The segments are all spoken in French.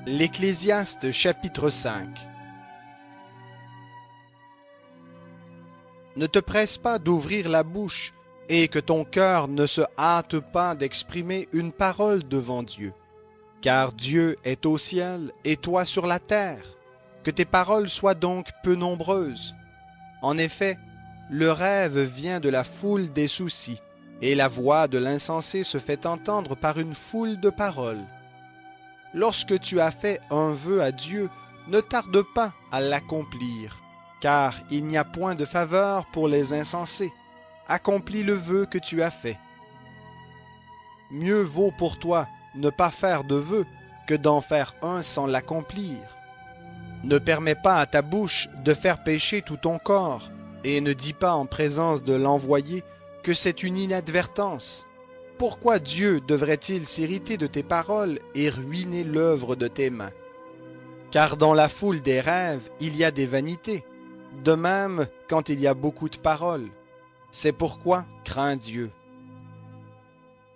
L'Ecclésiaste chapitre 5. Ne te presse pas d'ouvrir la bouche, et que ton cœur ne se hâte pas d'exprimer une parole devant Dieu. Car Dieu est au ciel, et toi sur la terre. Que tes paroles soient donc peu nombreuses. En effet, le rêve vient de la foule des soucis, et la voix de l'insensé se fait entendre par une foule de paroles. Lorsque tu as fait un vœu à Dieu, ne tarde pas à l'accomplir, car il n'y a point de faveur pour les insensés. Accomplis le vœu que tu as fait. Mieux vaut pour toi ne pas faire de vœu que d'en faire un sans l'accomplir. Ne permets pas à ta bouche de faire pécher tout ton corps, et ne dis pas en présence de l'envoyé que c'est une inadvertance. Pourquoi Dieu devrait-il s'irriter de tes paroles et ruiner l'œuvre de tes mains? Car dans la foule des rêves, il y a des vanités, de même quand il y a beaucoup de paroles. C'est pourquoi crains Dieu.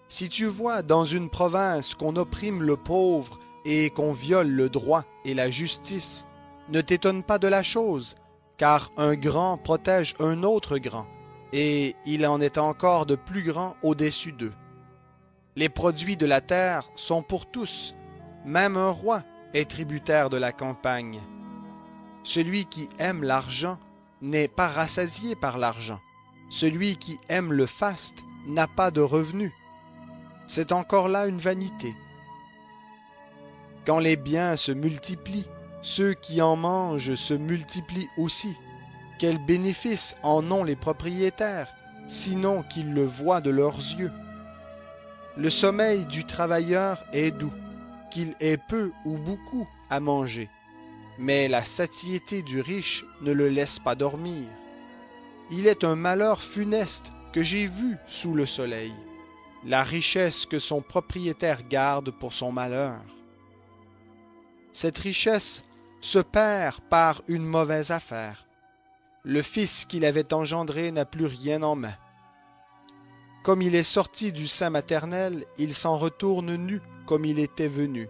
Si tu vois dans une province qu'on opprime le pauvre et qu'on viole le droit et la justice, ne t'étonne pas de la chose, car un grand protège un autre grand, et il en est encore de plus grands au-dessus d'eux. Les produits de la terre sont pour tous, même un roi est tributaire de la campagne. Celui qui aime l'argent n'est pas rassasié par l'argent. Celui qui aime le faste n'a pas de revenu. C'est encore là une vanité. Quand les biens se multiplient, ceux qui en mangent se multiplient aussi. Quel bénéfice en ont les propriétaires, sinon qu'ils le voient de leurs yeux? Le sommeil du travailleur est doux, qu'il ait peu ou beaucoup à manger, mais la satiété du riche ne le laisse pas dormir. Il est un malheur funeste que j'ai vu sous le soleil, la richesse que son propriétaire garde pour son malheur. Cette richesse se perd par une mauvaise affaire. Le fils qu'il avait engendré n'a plus rien en main. Comme il est sorti du sein maternel, il s'en retourne nu comme il était venu.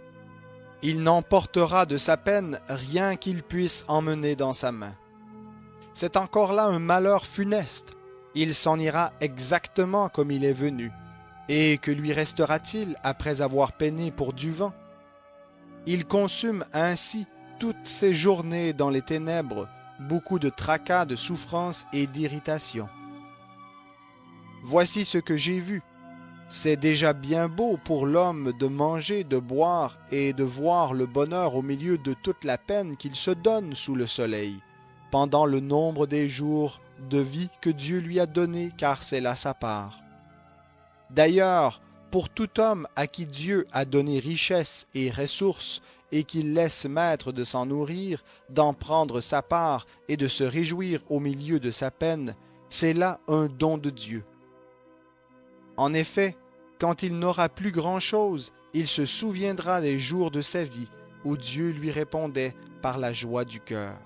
Il n'emportera de sa peine rien qu'il puisse emmener dans sa main. C'est encore là un malheur funeste. Il s'en ira exactement comme il est venu. Et que lui restera-t-il après avoir peiné pour du vent? Il consume ainsi toutes ses journées dans les ténèbres, beaucoup de tracas, de souffrances et d'irritations. Voici ce que j'ai vu. C'est déjà bien beau pour l'homme de manger, de boire et de voir le bonheur au milieu de toute la peine qu'il se donne sous le soleil, pendant le nombre des jours de vie que Dieu lui a donné, car c'est là sa part. D'ailleurs, pour tout homme à qui Dieu a donné richesse et ressources, et qu'il laisse maître de s'en nourrir, d'en prendre sa part et de se réjouir au milieu de sa peine, c'est là un don de Dieu. En effet, quand il n'aura plus grand-chose, il se souviendra des jours de sa vie où Dieu lui répondait par la joie du cœur.